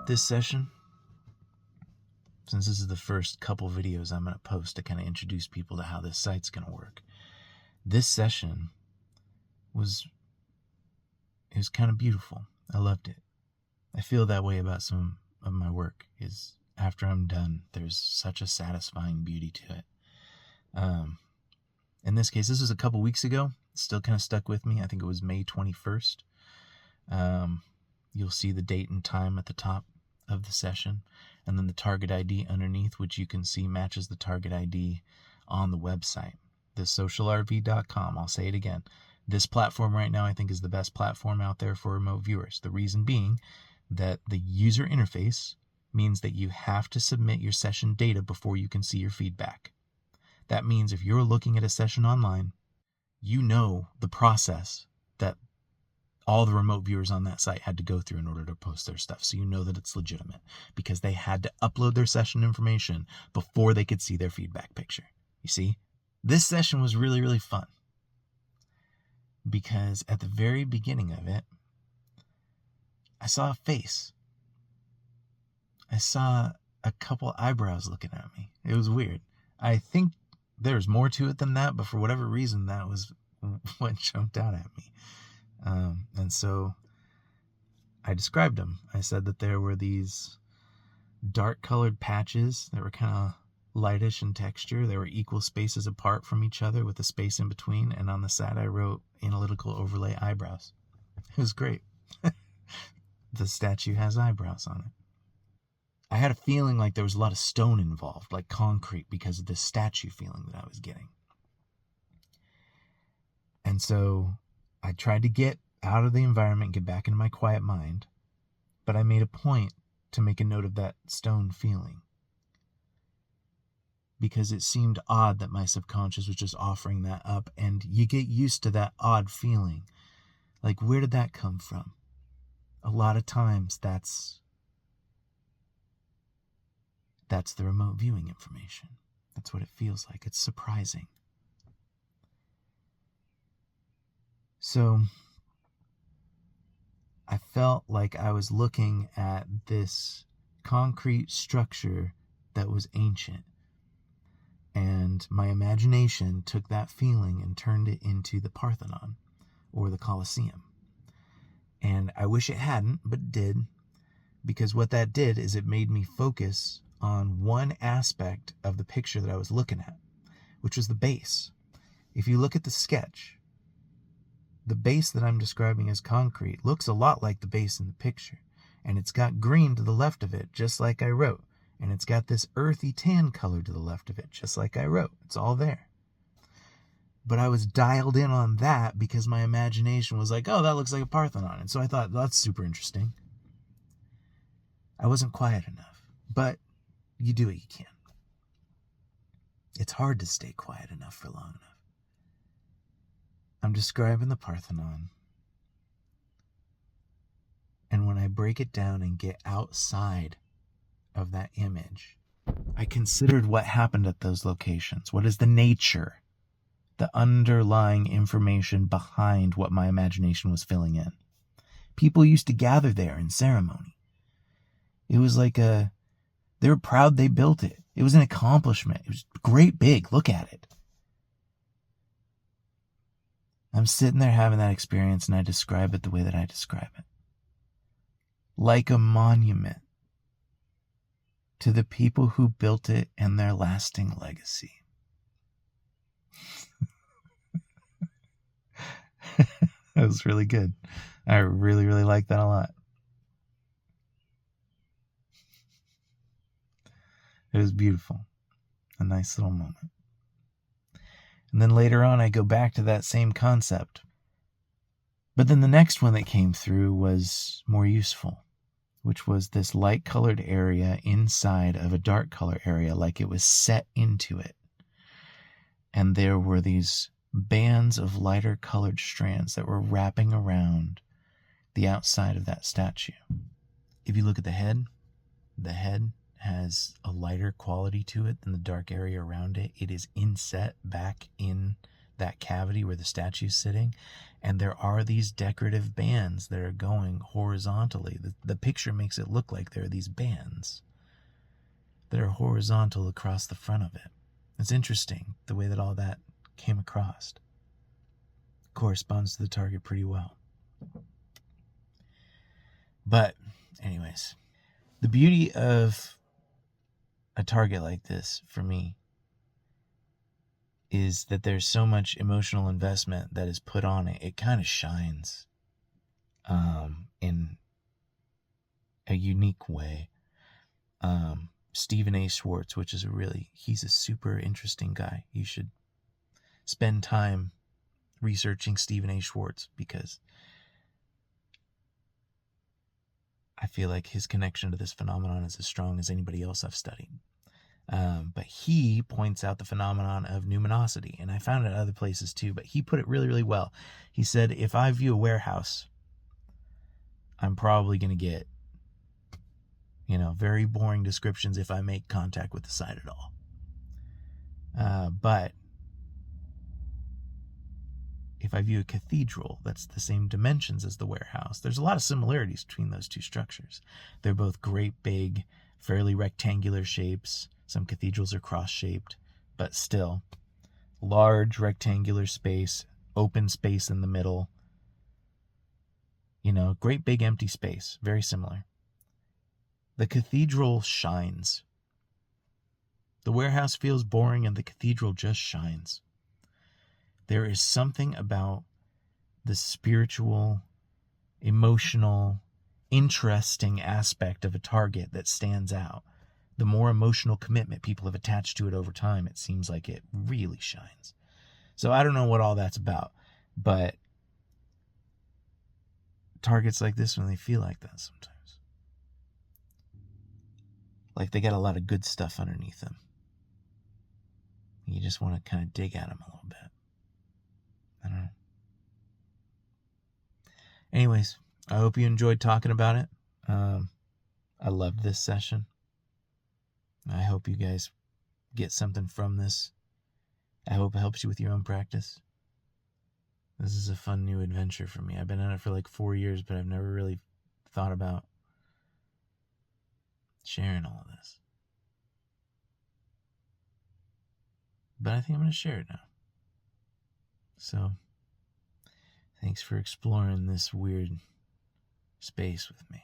this session, since this is the first couple videos I'm going to post to kind of introduce people to how this site's going to work, this session was kind of beautiful. I loved it. I feel that way about some of my work, is after I'm done, there's such a satisfying beauty to it. In this case, this was a couple weeks ago. It's still kind of stuck with me. I think it was May 21st. You'll see the date and time at the top of the session, and then the target ID underneath, which you can see matches the target ID on the website, thesocialrv.com. I'll say it again. This platform right now I think is the best platform out there for remote viewers. The reason being that the user interface means that you have to submit your session data before you can see your feedback. That means if you're looking at a session online, you know the process that all the remote viewers on that site had to go through in order to post their stuff. So you know that it's legitimate because they had to upload their session information before they could see their feedback picture. You see, this session was really, really fun because at the very beginning of it, I saw a face. I saw a couple eyebrows looking at me. It was weird. I think there's more to it than that, but for whatever reason, that was what jumped out at me. And so I described them. I said that there were these dark colored patches that were kind of lightish in texture. They were equal spaces apart from each other with a space in between. And on the side, I wrote analytical overlay eyebrows. It was great. The statue has eyebrows on it. I had a feeling like there was a lot of stone involved, like concrete, because of the statue feeling that I was getting. And so I tried to get out of the environment, get back into my quiet mind, but I made a point to make a note of that stone feeling because it seemed odd that my subconscious was just offering that up, and you get used to that odd feeling. Like, where did that come from? A lot of times that's the remote viewing information. That's what it feels like. It's surprising. So I felt like I was looking at this concrete structure that was ancient. And my imagination took that feeling and turned it into the Parthenon or the Colosseum. And I wish it hadn't, but it did. Because what that did is it made me focus on one aspect of the picture that I was looking at, which was the base. If you look at the sketch, the base that I'm describing as concrete looks a lot like the base in the picture. And it's got green to the left of it, just like I wrote. And it's got this earthy tan color to the left of it, just like I wrote. It's all there. But I was dialed in on that because my imagination was like, oh, that looks like a Parthenon. And so I thought, that's super interesting. I wasn't quiet enough. But you do what you can. It's hard to stay quiet enough for long enough. I'm describing the Parthenon. And when I break it down and get outside of that image, I considered what happened at those locations. What is the nature, the underlying information behind what my imagination was filling in? People used to gather there in ceremony. It was like they were proud they built it. It was an accomplishment. It was great big. Look at it. I'm sitting there having that experience, and I describe it the way that I describe it. Like a monument to the people who built it and their lasting legacy. That was really good. I really, really like that a lot. It was beautiful. A nice little moment. And then later on, I go back to that same concept. But then the next one that came through was more useful, which was this light-colored area inside of a dark color area, like it was set into it. And there were these bands of lighter-colored strands that were wrapping around the outside of that statue. If you look at the head has a lighter quality to it than the dark area around it. It is inset back in that cavity where the statue's sitting, and there are these decorative bands that are going horizontally. The picture makes it look like there are these bands that are horizontal across the front of it. It's interesting the way that all that came across. Corresponds to the target pretty well. But anyways, the beauty of a target like this for me is that there's so much emotional investment that is put on it. It kind of shines in a unique way. Stephen A. Schwartz, which is he's a super interesting guy. You should spend time researching Stephen A. Schwartz, because I feel like his connection to this phenomenon is as strong as anybody else I've studied. But he points out the phenomenon of numinosity, and I found it in other places too, but he put it really, really well. He said, if I view a warehouse, I'm probably going to get, very boring descriptions if I make contact with the site at all. But if I view a cathedral that's the same dimensions as the warehouse, there's a lot of similarities between those two structures. They're both great, big, fairly rectangular shapes. Some cathedrals are cross-shaped, but still large rectangular space, open space in the middle. Great big empty space, very similar. The cathedral shines. The warehouse feels boring and the cathedral just shines. There is something about the spiritual, emotional, interesting aspect of a target that stands out. The more emotional commitment people have attached to it over time, it seems like it really shines. So I don't know what all that's about, but targets like this one, they feel like that sometimes. Like they got a lot of good stuff underneath them. You just want to kind of dig at them a little bit. I don't know. Anyways, I hope you enjoyed talking about it. I loved this session. I hope you guys get something from this. I hope it helps you with your own practice. This is a fun new adventure for me. I've been at it for like 4 years, but I've never really thought about sharing all of this. But I think I'm going to share it now. So, thanks for exploring this weird space with me.